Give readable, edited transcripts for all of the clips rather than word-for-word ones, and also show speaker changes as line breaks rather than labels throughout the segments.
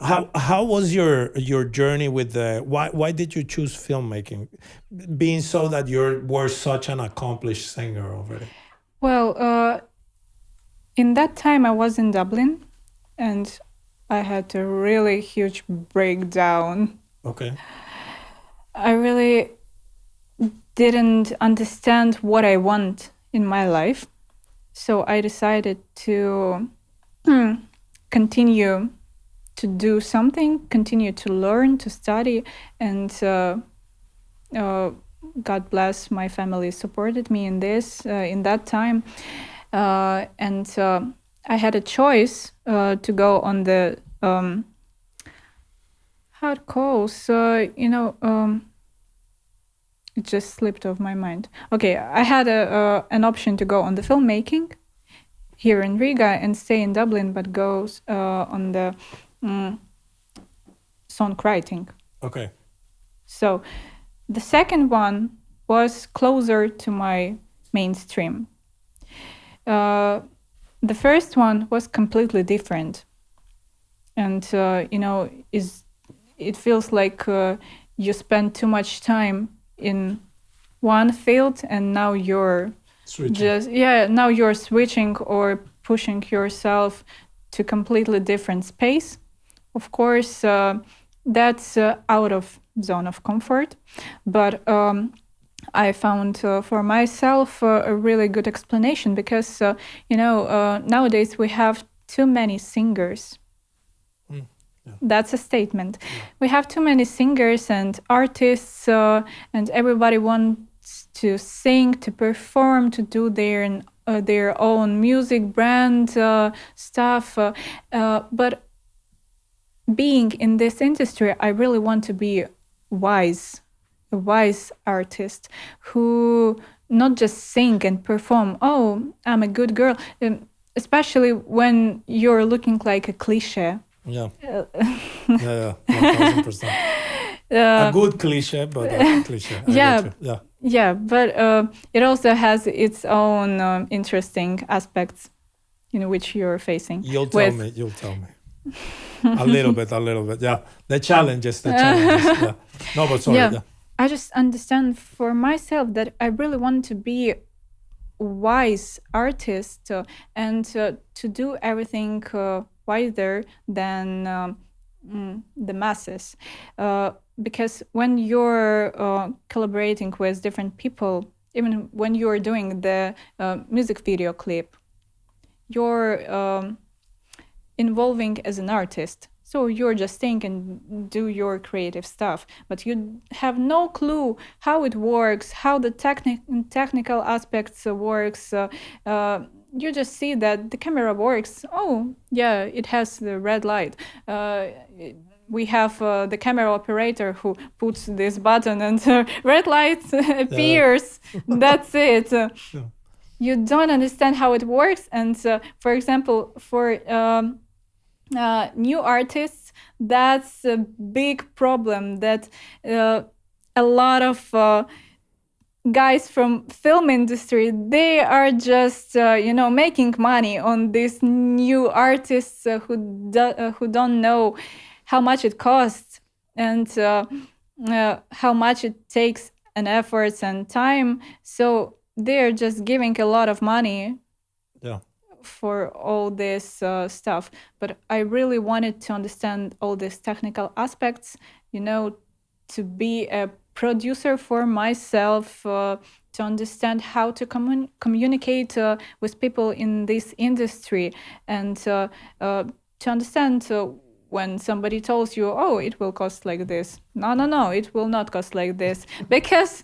how was your journey with the why did you choose filmmaking, being so that you were such an accomplished singer already?
Well, in that time I was in Dublin, and I had a really huge breakdown.
Okay.
I really didn't understand what I want in my life. So I decided to continue to do something, continue to learn, to study, and God bless, my family supported me in this in that time, and I had a choice to go on the how it calls, it just slipped off my mind. Okay, I had an option to go on the filmmaking here in Riga and stay in Dublin, but go on the songwriting.
Okay.
So the second one was closer to my mainstream. The first one was completely different, and it feels like you spend too much time in one field, and now you're
Switching.
now you're switching or pushing yourself to completely different space. Of course, that's out of zone of comfort, but I found for myself a really good explanation, because nowadays we have too many singers.
Yeah.
That's a statement. We have too many singers and artists, and everybody wants to sing, to perform, to do their own music brand stuff. But being in this industry, I really want to be wise, a wise artist who not just sing and perform. Oh, I'm a good girl. Especially when you're looking like a cliche.
Yeah. Yeah. 1000%. A good cliche, but a cliche. I get you. Yeah.
Yeah, but it also has its own interesting aspects in which you're facing.
You'll tell me. A little bit. Yeah. The challenges. Yeah. No, but sorry. Yeah.
I just understand for myself that I really want to be a wise artist and to do everything wiser than the masses. Because when you're collaborating with different people, even when you're doing the music video clip, you're involving as an artist. So you're just think and do your creative stuff, but you have no clue how it works, how the technical aspects works. You just see that the camera works. Oh, yeah, it has the red light. We have the camera operator who puts this button and red light appears. That's it. You don't understand how it works. And for example, for new artists, that's a big problem, that a lot of guys from film industry, they are just making money on these new artists who don't know how much it costs and how much it takes and efforts and time. So they're just giving a lot of money for all this stuff. But I really wanted to understand all these technical aspects, to be a producer for myself, to understand how to communicate with people in this industry, and to understand when somebody tells you, oh, it will cost like this. No, it will not cost like this, because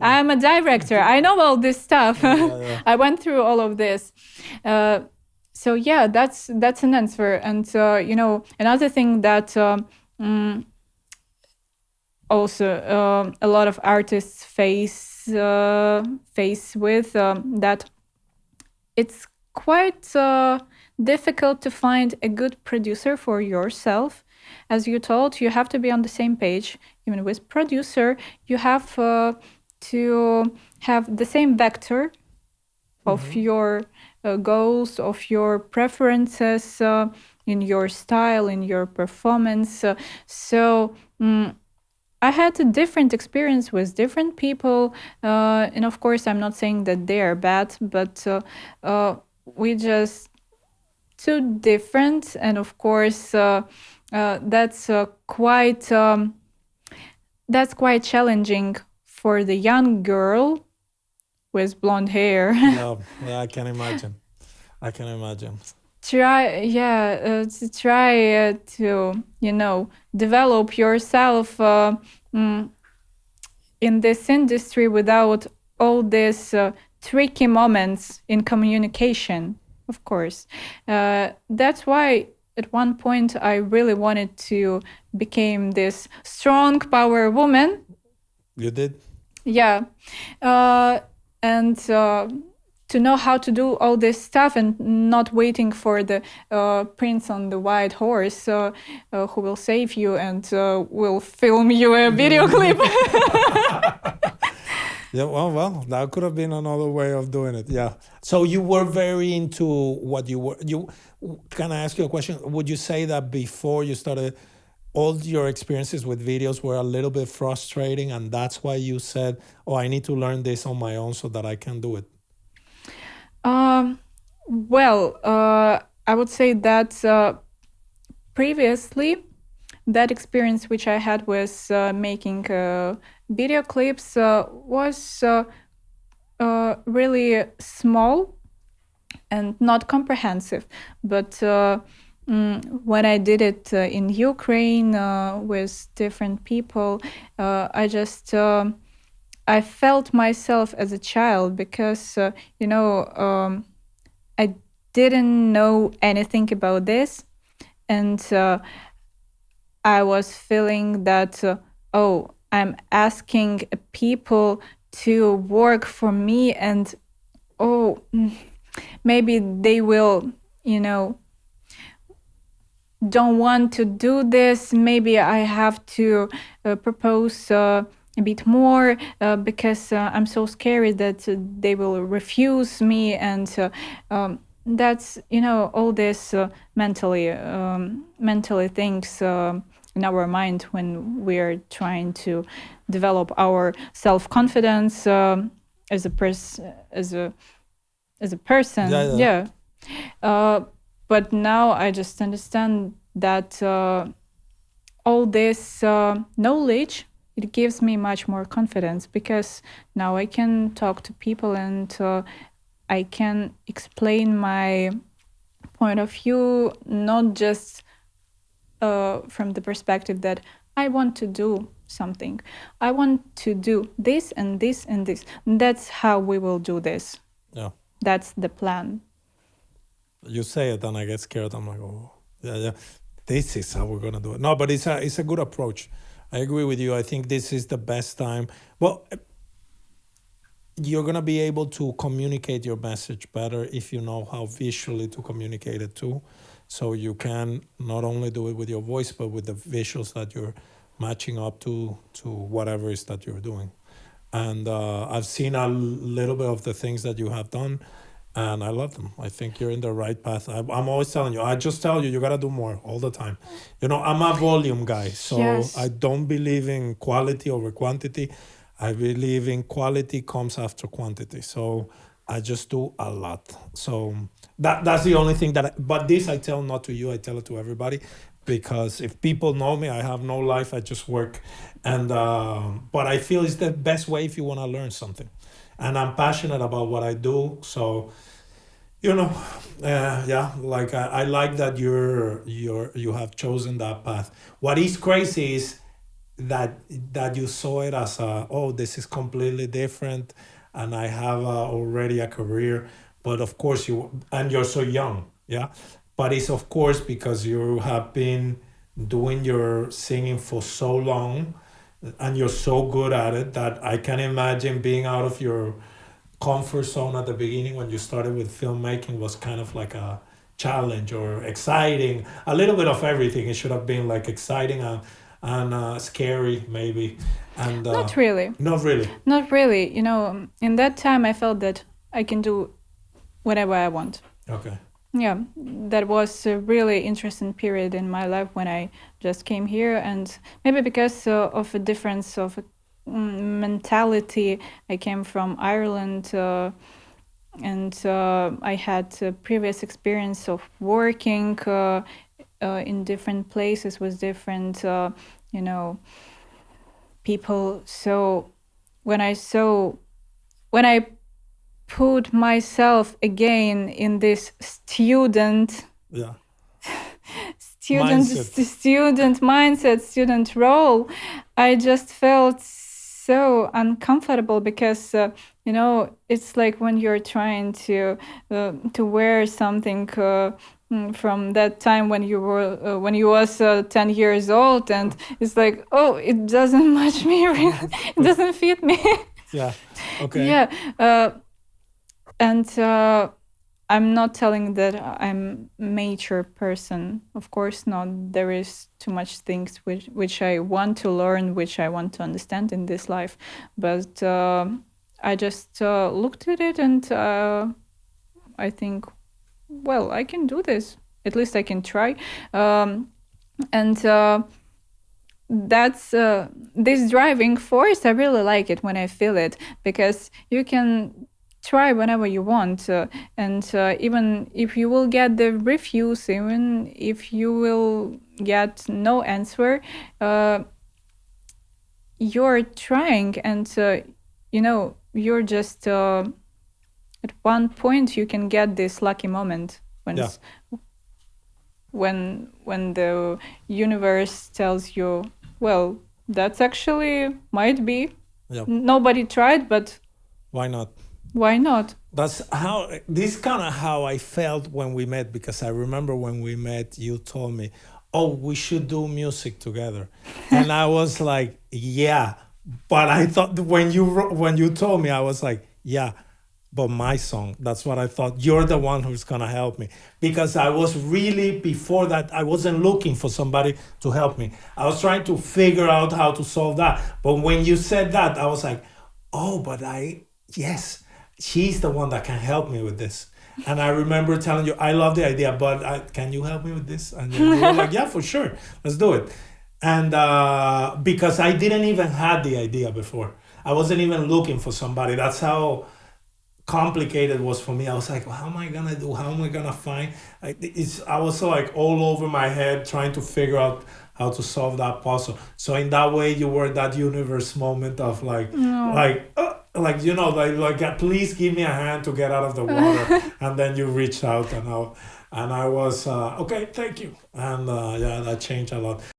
I'm a director. I know all this stuff. Yeah. I went through all of this. So yeah, that's an answer. And another thing that also a lot of artists face with that it's quite difficult to find a good producer for yourself. As you told, you have to be on the same page. Even with producer, you have to have the same vector of your goals, of your preferences. in your style, in your performance. So I had a different experience with different people, and of course, I'm not saying that they are bad, but we just too different, and of course, that's quite challenging for the young girl with blonde hair.
Yeah, yeah, I can imagine. I can imagine.
To try to develop yourself in this industry without all these tricky moments in communication, of course. That's why at one point I really wanted to become this strong power woman.
You did?
Yeah. And to know how to do all this stuff and not waiting for the prince on the white horse who will save you and will film you a video clip.
Yeah, well, that could have been another way of doing it. Yeah. So you were very into what you were. Can I ask you a question? Would you say that before you started, all your experiences with videos were a little bit frustrating, and that's why you said, "Oh, I need to learn this on my own so that I can do it."
Well, I would say that previously, that experience which I had with making video clips was really small and not comprehensive. But when I did it in Ukraine with different people, I felt myself as a child because, I didn't know anything about this. And I was feeling that, I'm asking people to work for me, and maybe they will, don't want to do this. Maybe I have to propose a bit more because I'm so scared that they will refuse me, and that's all this mentally things in our mind when we're trying to develop our self-confidence as a person.
Yeah, yeah.
Yeah. But now I just understand that all this knowledge, it gives me much more confidence, because now I can talk to people and I can explain my point of view, not just from the perspective that I want to do something. I want to do this and this and this. That's how we will do this.
Yeah.
That's the plan.
You say it, and I get scared. I'm like, oh, yeah, yeah. This is how we're gonna do it. No, but it's a good approach. I agree with you. I think this is the best time. Well, you're gonna be able to communicate your message better if you know how visually to communicate it too. So you can not only do it with your voice, but with the visuals that you're matching up to whatever it is that you're doing. And I've seen a little bit of the things that you have done, and I love them. I think you're in the right path. I'm always telling you. I just tell you, you gotta do more all the time. I'm a volume guy, so
Yes.
I don't believe in quality over quantity. I believe in quality comes after quantity. So I just do a lot. So that's the only thing but this I tell not to you. I tell it to everybody, because if people know me, I have no life. I just work, and but I feel it's the best way if you want to learn something, and I'm passionate about what I do. So yeah, like I like that you have chosen that path. What is crazy is that you saw it as this is completely different, and I have already a career. But of course you're so young, yeah. But it's of course because you have been doing your singing for so long, and you're so good at it that I can imagine being out of your comfort zone at the beginning when you started with filmmaking was kind of like a challenge or exciting, a little bit of everything. It should have been like exciting and scary maybe, and
Not really.
not really.
Not really. In that time I felt that I can do whatever I want.
Okay.
Yeah, that was a really interesting period in my life when I just came here, and maybe because of a difference of mentality. I came from Ireland, and I had a previous experience of working in different places with different, you know, people. So when I saw, when I put myself again in this
Yeah.
student
Mindset.
student mindset, student role, I just felt so uncomfortable because it's like when you're trying to wear something from that time when you were when you was 10 years old, and it's like, oh, it doesn't match me really. It doesn't fit me.
Yeah. Okay.
Yeah. And I'm not telling that I'm mature person. Of course not. There is too much things which I want to learn, which I want to understand in this life. But I just looked at it, and I think, well, I can do this. At least I can try. And that's this driving force. I really like it when I feel it, because you can try whenever you want, and even if you will get the refuse, even if you will get no answer, you're trying, and you're just at one point you can get this lucky moment when
Yeah.
when the universe tells you, well, that's actually might be,
Yeah.
nobody tried, but
Why not?
why not?
That's how this kind of how I felt when we met, because I remember when we met, you told me, "Oh, we should do music together," and I was like, "Yeah," but I thought when you told me, I was like, "Yeah." But my song, that's what I thought. You're the one who's gonna help me, because I was really, before that, I wasn't looking for somebody to help me. I was trying to figure out how to solve that. But when you said that, I was like, oh, but yes, she's the one that can help me with this. And I remember telling you, I love the idea, but can you help me with this? And then you were like, yeah, for sure, let's do it. And because I didn't even had the idea before, I wasn't even looking for somebody. That's how complicated was for me. I was like, well, how am I gonna do? How am I gonna find? I was so like all over my head trying to figure out how to solve that puzzle. So in that way, you were that universe moment of
No.
like please give me a hand to get out of the water, and then you reached out, and I was okay, thank you, and yeah, that changed a lot.